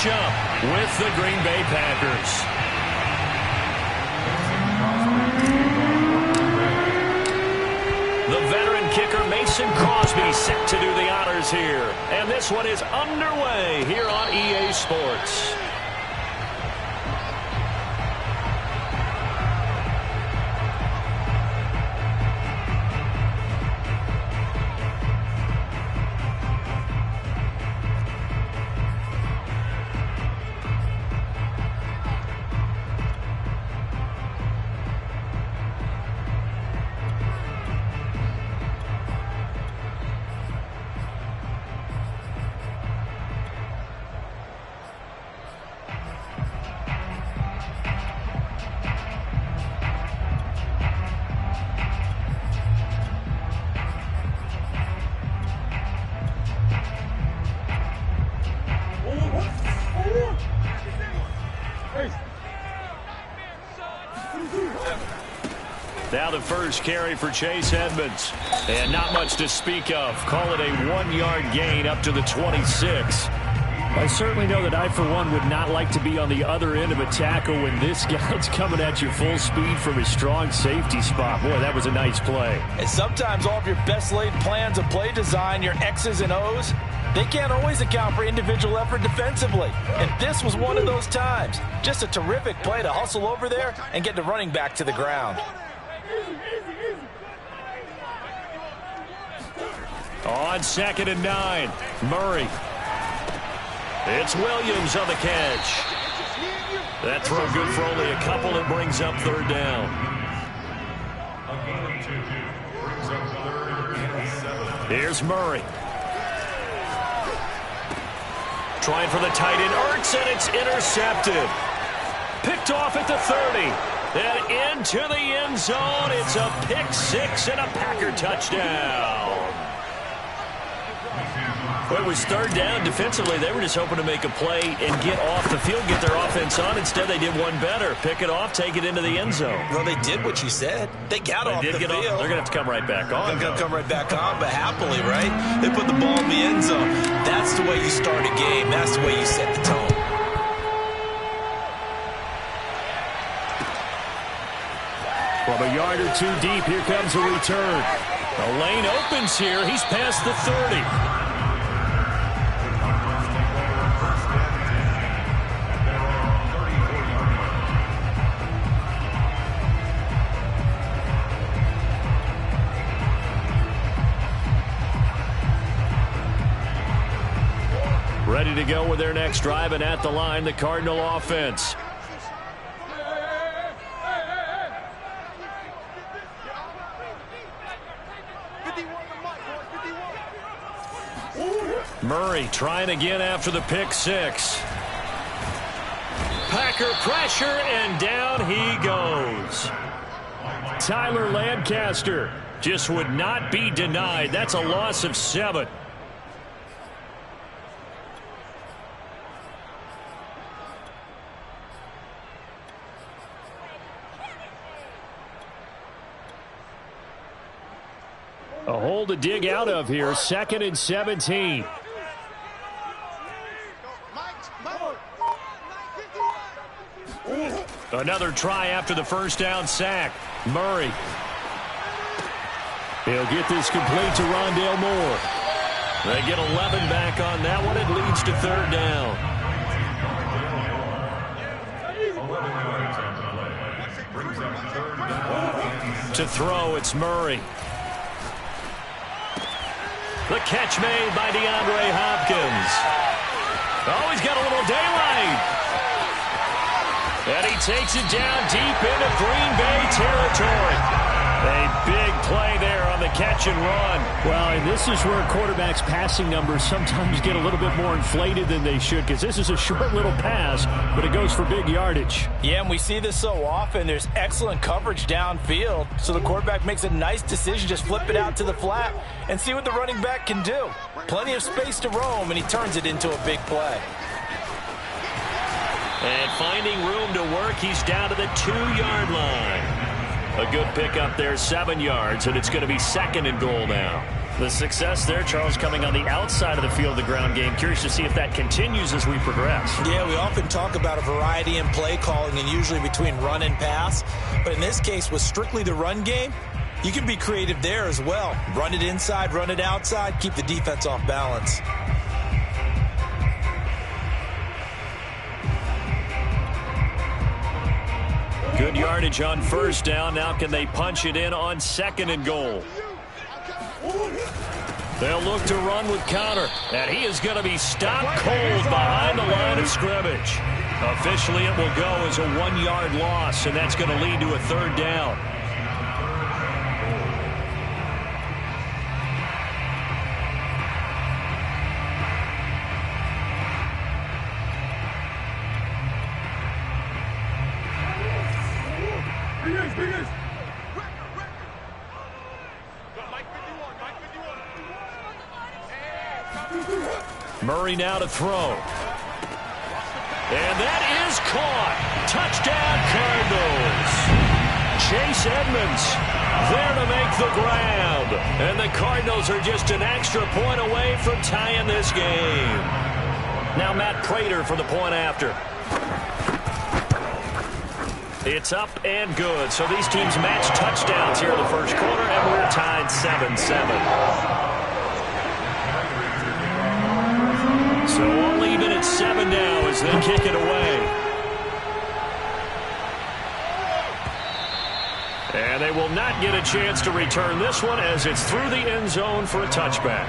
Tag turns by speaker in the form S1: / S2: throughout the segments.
S1: matchup with the Green Bay Packers. The veteran kicker Mason Crosby set to do the honors here. And this one is underway here on EA Sports. Now the first carry for Chase Edmonds. And not much to speak of. Call it a 1-yard gain up to the 26.
S2: I certainly know that I, for one, would not like to be on the other end of a tackle when this guy's coming at you full speed from his strong safety spot. Boy, that was a nice play.
S3: And sometimes all of your best laid plans of play design, your X's and O's, they can't always account for individual effort defensively. And this was one of those times. Just a terrific play to hustle over there and get the running back to the ground.
S1: On 2nd and 9, Murray. It's Williams on the catch. That throw good for only a couple. It brings up 3rd down. Here's Murray. Trying for the tight end, Ertz, and it's intercepted. Picked off at the 30. And into the end zone. It's a pick 6 and a Packer touchdown. Well, it was 3rd down. Defensively, they were just hoping to make a play and get off the field, get their offense on. Instead, they did one better. Pick it off, take it into the end zone.
S3: Well, they did what you said. They got off the field.
S1: They're going to have to come right back on.
S3: They're going to come right back on, but happily, right? They put the ball in the end zone. That's the way you start a game. That's the way you set the tone.
S2: From a yard or two deep, here comes a return.
S1: The lane opens here. He's past the 30. Ready to go with their next drive, and at the line, the Cardinal offense. Murray trying again after the pick 6. Packer pressure, and down he goes. Tyler Lancaster just would not be denied. That's a loss of 7. A hole to dig out of here. 2nd and 17. Another try after the first down sack. Murray. He'll get this complete to Rondale Moore. They get 11 back on that one. It leads to 3rd down. To throw, it's Murray. The catch made by DeAndre Hopkins. Oh, he's got a little daylight. And he takes it down deep into Green Bay territory. A big play there on the catch and run.
S2: Well, and this is where quarterbacks' passing numbers sometimes get a little bit more inflated than they should, because this is a short little pass, but it goes for big yardage.
S3: Yeah, and we see this so often. There's excellent coverage downfield, so the quarterback makes a nice decision, just flip it out to the flat and see what the running back can do. Plenty of space to roam, and he turns it into a big play.
S1: And finding room to work, he's down to the 2-yard line. A good pickup there, 7 yards, and it's going to be 2nd and goal now.
S2: The success there, Charles, coming on the outside of the field, the ground game. Curious to see if that continues as we progress.
S3: Yeah, we often talk about a variety in play calling and usually between run and pass. But in this case, with strictly the run game, you can be creative there as well. Run it inside, run it outside, keep the defense off balance.
S2: Good yardage on first down. Now can they punch it in on second and goal? They'll look to run with Conner, and he is going to be stopped cold behind the line of scrimmage. Officially, it will go as a 1-yard loss, and that's going to lead to a third down. Murray now to throw. And that is caught. Touchdown, Cardinals. Chase Edmonds there to make the grab. And the Cardinals are just an extra point away from tying this game. Now Matt Prater for the point after. It's up and good. So these teams match touchdowns here in the first quarter, and we're tied 7-7. So all even at 7 now as they kick it away. And they will not get a chance to return this one as it's through the end zone for a touchback.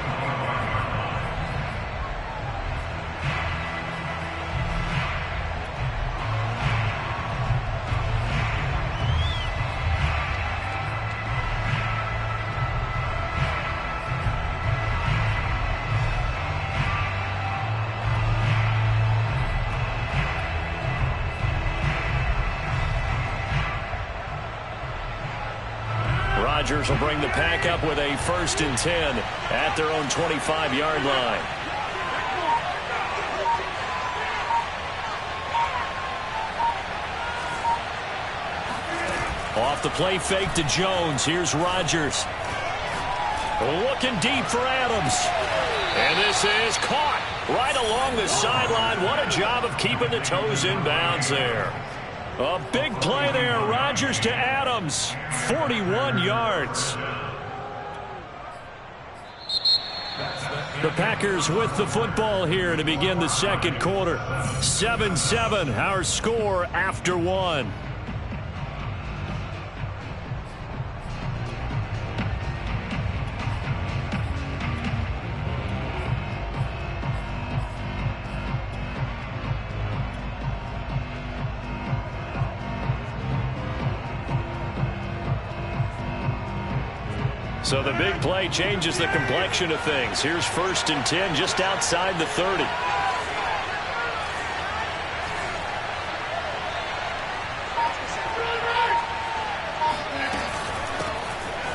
S2: Rodgers will bring the pack up with a 1st and 10 at their own 25-yard line. Off the play fake to Jones. Here's Rodgers. Looking deep for Adams. And this is caught right along the sideline. What a job of keeping the toes in bounds there. A big play there. Rodgers to Adams. 41 yards. The Packers with the football here to begin the second quarter. 7-7, our score after one. So the big play changes the complexion of things. Here's 1st and 10 just outside the 30.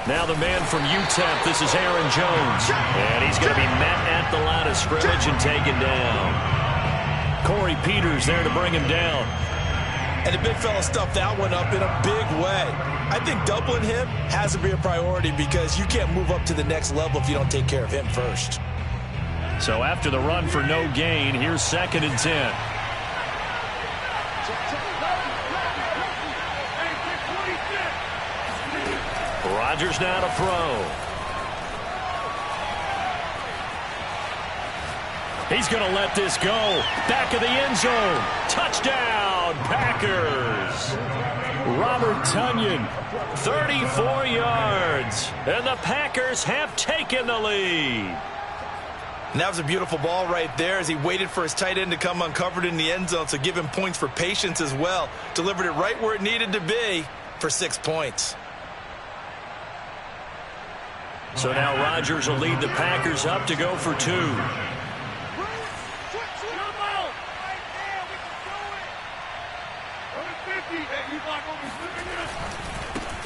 S2: Now the man from UTEP, this is Aaron Jones. And he's going to be met at the line of scrimmage and taken down. Corey Peters there to bring him down.
S3: And the big fella stuffed that one up in a big way. I think doubling him has to be a priority because you can't move up to the next level if you don't take care of him first.
S2: So after the run for no gain, here's 2nd and 10. Rodgers now to throw. He's going to let this go. Back of the end zone. Touchdown, Packers. Robert Tonyan, 34 yards. And the Packers have taken the lead.
S3: And that was a beautiful ball right there as he waited for his tight end to come uncovered in the end zone. So give him points for patience as well. Delivered it right where it needed to be for 6 points.
S2: So now Rodgers will lead the Packers up to go for 2.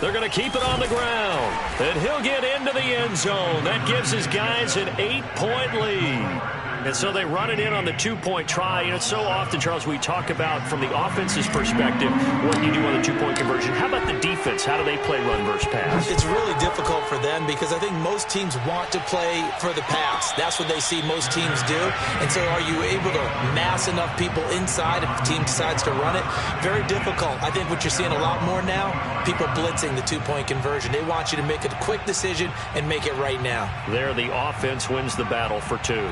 S2: They're going to keep it on the ground. And he'll get into the end zone. That gives his guys an 8-point lead.
S1: And so they run it in on the two-point try. You know, so often, Charles, we talk about from the offense's perspective what you do on the two-point conversion. How about the defense? How do they play run versus pass?
S3: It's really difficult for them because I think most teams want to play for the pass. That's what they see most teams do. And so are you able to mass enough people inside if the team decides to run it? Very difficult. I think what you're seeing a lot more now, people blitzing the two-point conversion. They want you to make a quick decision and make it right now.
S1: There, the offense wins the battle for two.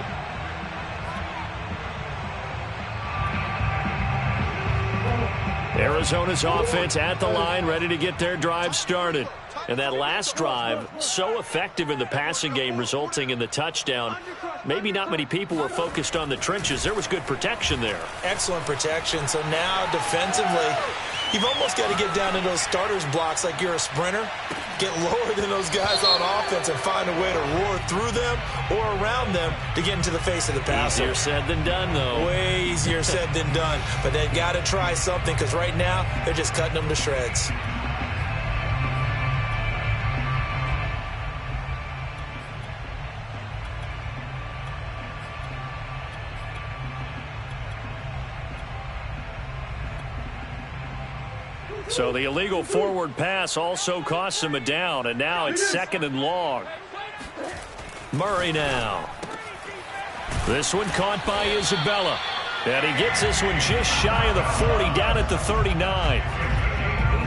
S1: Arizona's offense at the line, ready to get their drive started. And that last drive, so effective in the passing game, resulting in the touchdown. Maybe not many people were focused on the trenches. There was good protection there.
S3: Excellent protection. So now defensively, you've almost got to get down to those starters blocks like you're a sprinter. Get lower than those guys on offense and find a way to roar through them or around them to get into the face of the passer.
S1: Easier said than done, though.
S3: Way easier said than done. But they've got to try something because right now they're just cutting them to shreds.
S1: So the illegal forward pass also costs him a down, and now it's 2nd and long. Murray now. This one caught by Isabella. And he gets this one just shy of the 40, down at the 39.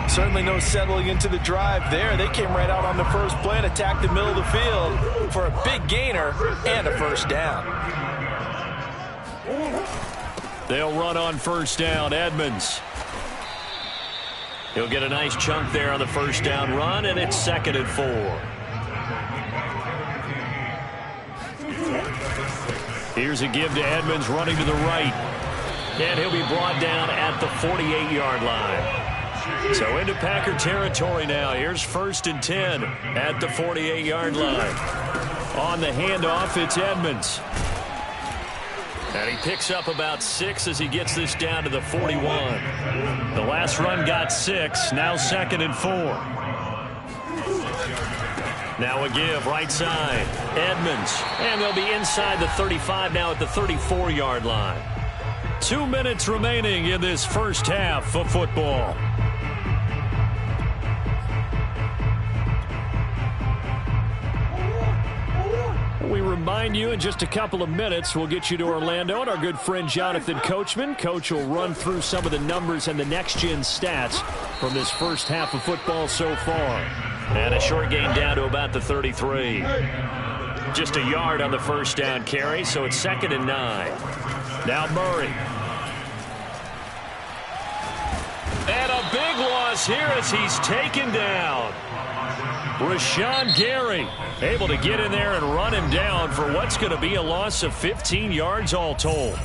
S3: Certainly no settling into the drive there. They came right out on the first play and attacked the middle of the field for a big gainer and a first down.
S1: They'll run on first down. Edmonds. He'll get a nice chunk there on the first down run, and it's 2nd and 4. Here's a give to Edmonds running to the right. And he'll be brought down at the 48-yard line. So into Packer territory now. Here's 1st and 10 at the 48-yard line. On the handoff, it's Edmonds. And he picks up about 6 as he gets this down to the 41. The last run got 6. Now 2nd and 4. Now a give right side. Edmonds. And they'll be inside the 35 now at the 34-yard line. 2 minutes remaining in this first half of football. We remind you in just a couple of minutes we'll get you to Orlando and our good friend Jonathan Coachman. Coach will run through some of the numbers and the next-gen stats from this first half of football so far. And a short gain down to about the 33. Just a yard on the first down carry, so it's 2nd and 9. Now Murray. And a big loss here as he's taken down. Rashawn Gary able to get in there and run him down for what's going to be a loss of 15 yards all told.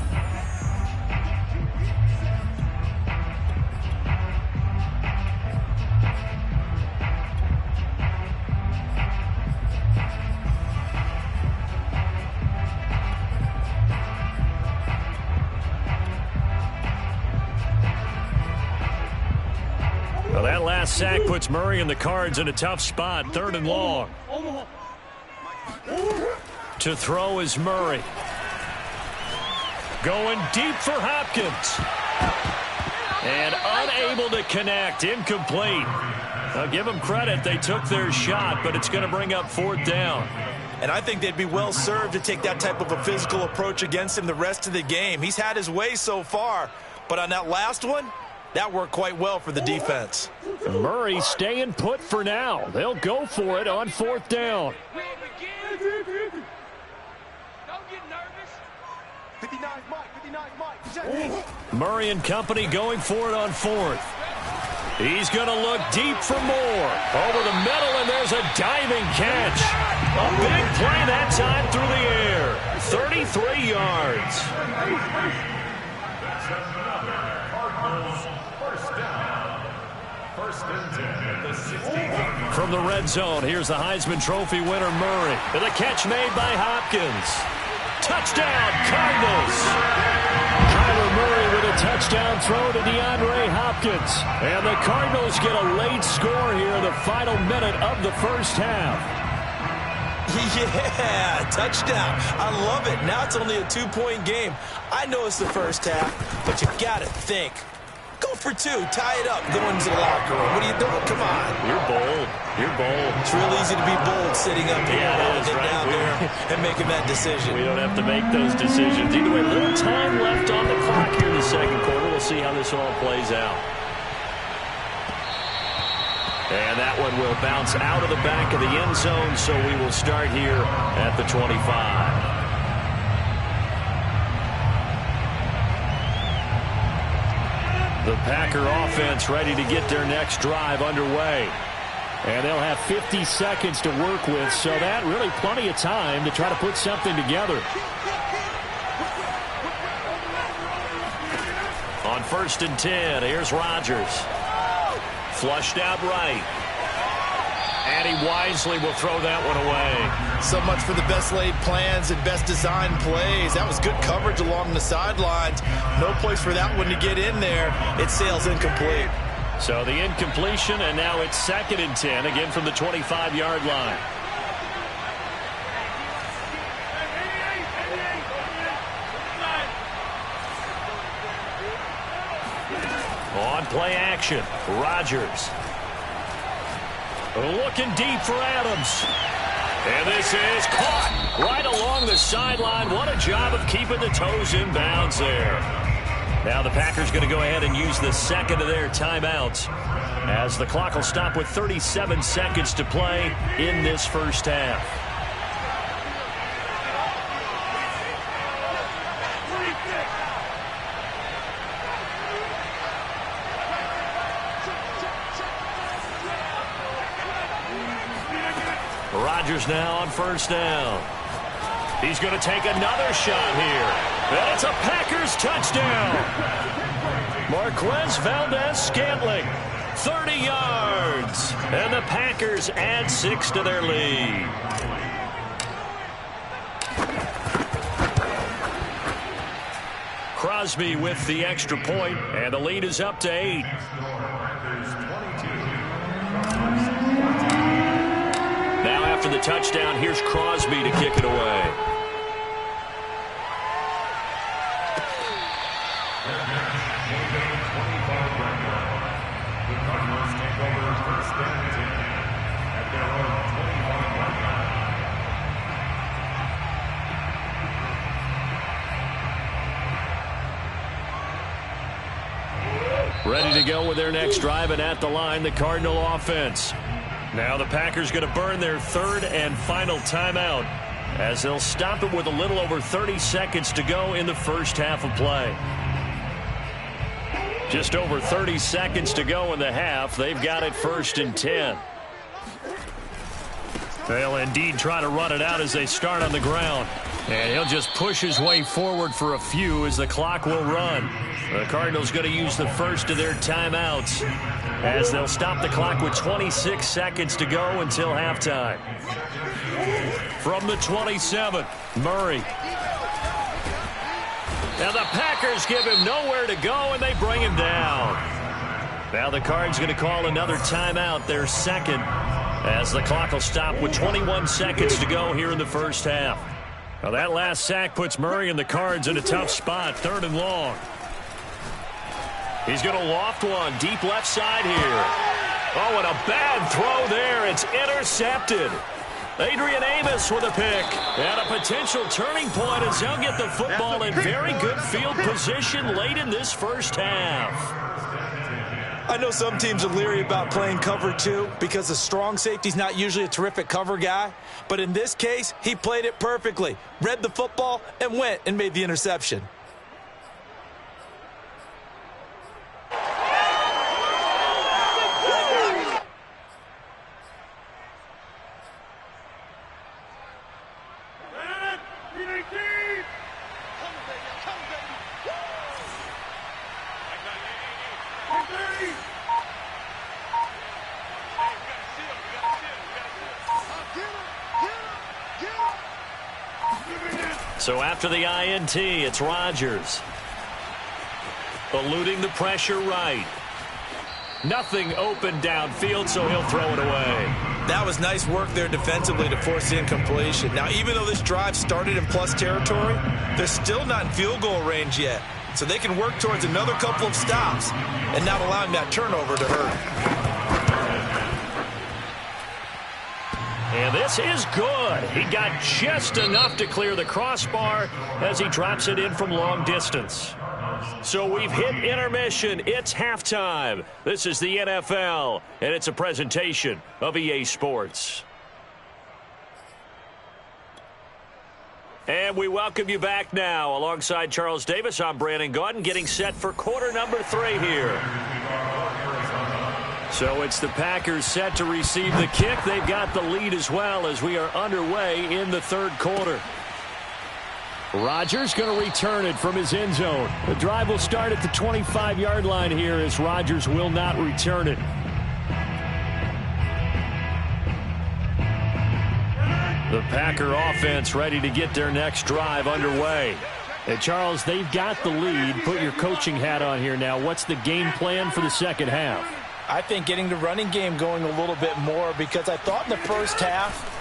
S1: Well, that last sack puts Murray and the Cards in a tough spot. 3rd and long. To throw is Murray. Going deep for Hopkins. And unable to connect. Incomplete. I'll give them credit. They took their shot, but it's going to bring up 4th down.
S3: And I think they'd be well served to take that type of a physical approach against him the rest of the game. He's had his way so far, but on that last one, that worked quite well for the defense.
S1: Murray staying put for now. They'll go for it on 4th down. Murray and company going for it on 4th. He's going to look deep for more. Over the middle, and there's a diving catch. A big play that time through the air. 33 yards. From the red zone, here's the Heisman Trophy winner, Murray. And the catch made by Hopkins. Touchdown, Cardinals. Kyler Murray with a touchdown throw to DeAndre Hopkins. And the Cardinals get a late score here in the final minute of the first half.
S3: Yeah, touchdown. I love it. Now it's only a 2-point game. I know it's the first half, but you got to think. Go for 2. Tie it up. Going to the locker room. What are you doing? Come on.
S1: You're bold. You're bold.
S3: It's real easy to be bold sitting up here down there and making that decision.
S1: We don't have to make those decisions. Either way, little time left on the clock here in the second quarter. We'll see how this all plays out. And that one will bounce out of the back of the end zone, so we will start here at the 25. The Packer offense ready to get their next drive underway. And they'll have 50 seconds to work with, so that really plenty of time to try to put something together. On 1st and 10, here's Rodgers. Flushed out right. And he wisely will throw that one away.
S3: So much for the best laid plans and best designed plays. That was good coverage along the sidelines. No place for that one to get in there. It sails incomplete.
S1: So the incompletion, and now it's 2nd and 10, again from the 25-yard line. On play action, Rodgers. Looking deep for Adams. And this is caught right along the sideline. What a job of keeping the toes in bounds there. Now the Packers going to go ahead and use the second of their timeouts, as the clock will stop with 37 seconds to play in this first half. Rodgers now on 1st down. He's going to take another shot here. And it's a Packers touchdown. Marquez Valdez-Scantling, 30 yards. And the Packers add 6 to their lead. Crosby with the extra point, and the lead is up to 8. Now after the touchdown, here's Crosby to kick it away. Ready to go with their next drive, and at the line, the Cardinal offense. Now the Packers going to burn their 3rd and final timeout, as they'll stop it with a little over 30 seconds to go in the first half of play. Just over 30 seconds to go in the half. They've got it 1st and 10. They'll indeed try to run it out as they start on the ground. And he'll just push his way forward for a few as the clock will run. The Cardinals going to use the first of their timeouts, as they'll stop the clock with 26 seconds to go until halftime. From the 27, Murray. Now the Packers give him nowhere to go, and they bring him down. Now the Cards going to call another timeout, their 2nd, as the clock will stop with 21 seconds to go here in the first half. Now that last sack puts Murray and the Cards in a tough spot, 3rd and long. He's going to loft one deep left side here. Oh, and a bad throw there. It's intercepted. Adrian Amos with a pick. And a potential turning point as they'll get the football in very good field position late in this first half.
S3: I know some teams are leery about playing cover 2 because the strong safety's not usually a terrific cover guy. But in this case, he played it perfectly. Read the football and went and made the interception.
S1: So after the INT, it's Rodgers. Eluding the pressure right. Nothing open downfield, so he'll throw it away.
S3: That was nice work there defensively to force the incompletion. Now, even though this drive started in plus territory, they're still not in field goal range yet. So they can work towards another couple of stops and not allowing that turnover to hurt.
S1: And this is good. He got just enough to clear the crossbar as he drops it in from long distance. So we've hit intermission. It's halftime. This is the NFL, and it's a presentation of EA Sports. And we welcome you back now. Alongside Charles Davis, I'm Brandon Gaudin, getting set for quarter number 3 here. So it's the Packers set to receive the kick. They've got the lead as well as we are underway in the third quarter. Rodgers going to return it from his end zone. The drive will start at the 25-yard line here as Rodgers will not return it. The Packer offense ready to get their next drive underway. And Charles, they've got the lead. Put your coaching hat on here now. What's the game plan for the second half?
S3: I think getting the running game going a little bit more, because I thought in the first half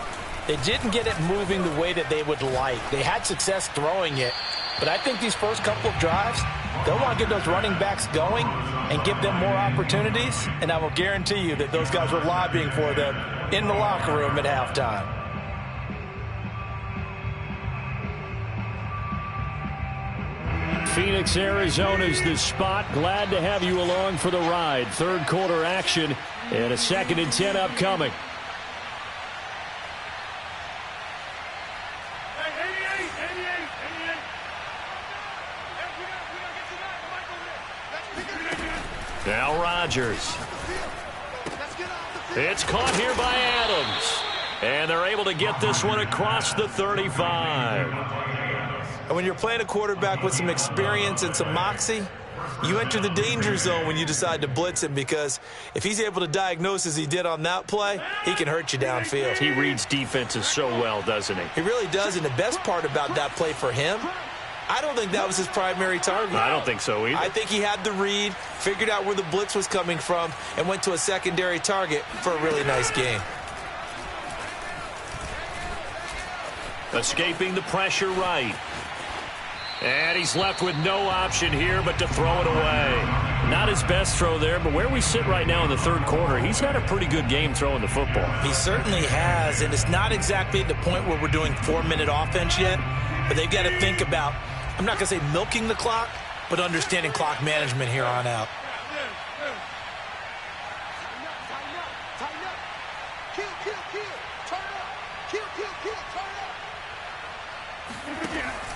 S3: they didn't get it moving the way that they would like. They had success throwing it, but I think these first couple of drives, they'll want to get those running backs going and give them more opportunities, and I will guarantee you that those guys were lobbying for them in the locker room at halftime.
S1: Phoenix, Arizona's the spot. Glad to have you along for the ride. Third quarter action and a 2nd and 10 upcoming. Now Rodgers. It's caught here by Adams. And they're able to get this one across the 35.
S3: And when you're playing a quarterback with some experience and some moxie, you enter the danger zone when you decide to blitz him, because if he's able to diagnose as he did on that play, he can hurt you downfield.
S1: He reads defenses so well, doesn't he?
S3: He really does, and the best part about that play for him, I don't think that was his primary target.
S1: I don't think so either.
S3: I think he had the read, figured out where the blitz was coming from, and went to a secondary target for a really nice game.
S1: Escaping the pressure right. And he's left with no option here but to throw it away. Not his best throw there, but where we sit right now in the third quarter, he's had a pretty good game throwing the football.
S3: He certainly has, and it's not exactly at the point where we're doing 4-minute offense yet, but they've got to think about, I'm not going to say milking the clock, but understanding clock management here on out.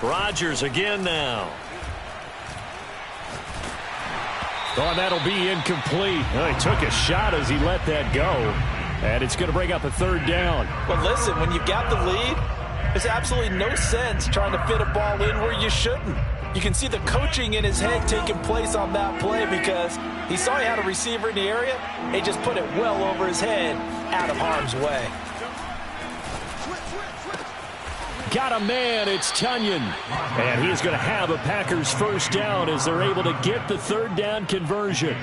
S1: Rodgers again now. Oh, and that'll be incomplete. Oh, he took a shot as he let that go. And it's going to bring up a third down.
S3: Well, listen, when you've got the lead, there's absolutely no sense trying to fit a ball in where you shouldn't. You can see the coaching in his head taking place on that play, because he saw he had a receiver in the area. He just put it well over his head, out of harm's way.
S1: Got a man, it's Tunyon. And he's going to have a Packers first down as they're able to get the third down conversion.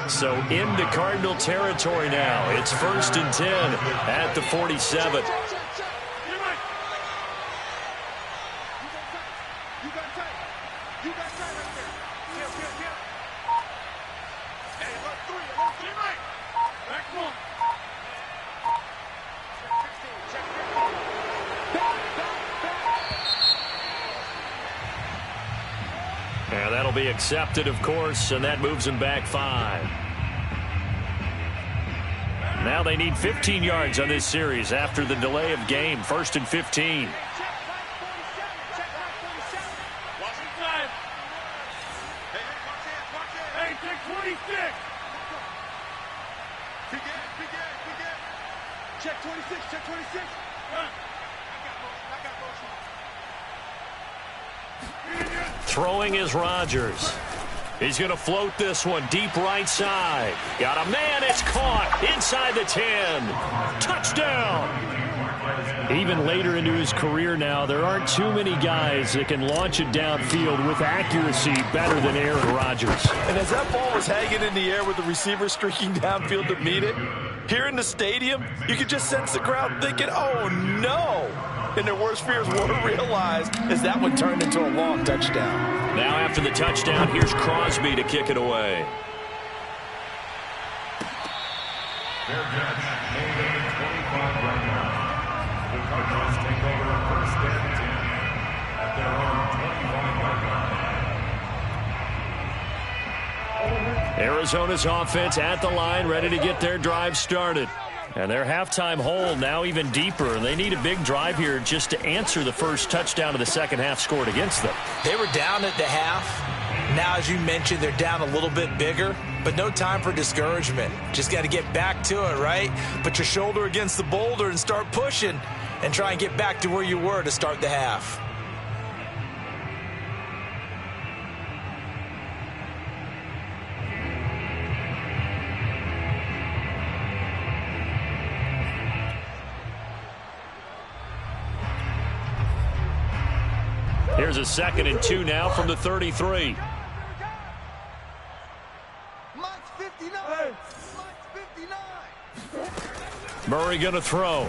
S1: So into Cardinal territory now. It's 1st and 10 at the 47. And that'll be accepted, of course, and that moves them back 5. Now they need 15 yards on this series after the delay of game. 1st and 15.
S2: Hey, check 26. Check 26, check 26.
S1: Throwing is Rodgers. He's going to float this one deep right side. Got a man. It's caught inside the 10. Touchdown. Even later into his career now, there aren't too many guys that can launch it downfield with accuracy better than Aaron Rodgers.
S3: And as that ball was hanging in the air with the receiver streaking downfield to meet it, here in the stadium, you could just sense the crowd thinking, oh, no. And their worst fears were realized as that one turned into a long touchdown.
S2: Now after the touchdown, here's Crosby to kick it away.
S4: Fair catch, made at the 25-yard line. The Cardinals take over first and 10 at their own 25-yard line.
S1: Arizona's offense at the line, ready to get their drive started. And their halftime hole now even deeper. They need a big drive here just to answer the first touchdown of the second half scored against them.
S3: They were down at the half. Now, as you mentioned, they're down a little bit bigger, but no time for discouragement. Just got to get back to it, right? Put your shoulder against the boulder and start pushing and try and get back to where you were to start the half.
S1: Here's a 2nd and 2 now from the 33. Murray going to throw.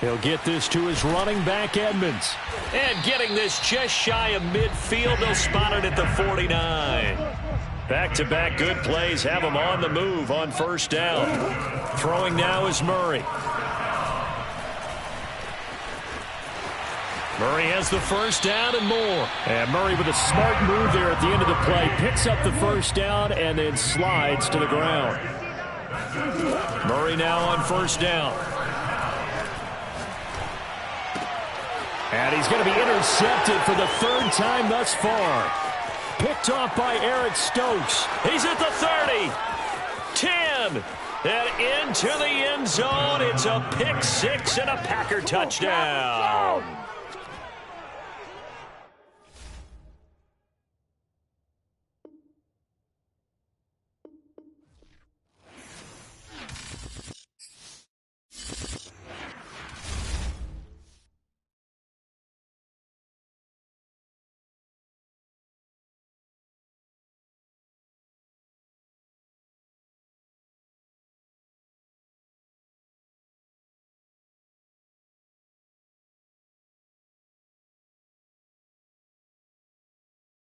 S1: He'll get this to his running back, Edmonds. And getting this just shy of midfield. They'll spot it at the 49. Back-to-back good plays have him on the move on first down. Throwing now is Murray. Murray has the first down and more. And Murray with a smart move there at the end of the play. Picks up the first down and then slides to the ground. Murray now on first down. And he's going to be intercepted for the 3rd time thus far. Picked off by Eric Stokes. He's at the 30. 10. And into the end zone. It's a pick 6 and a Packer touchdown.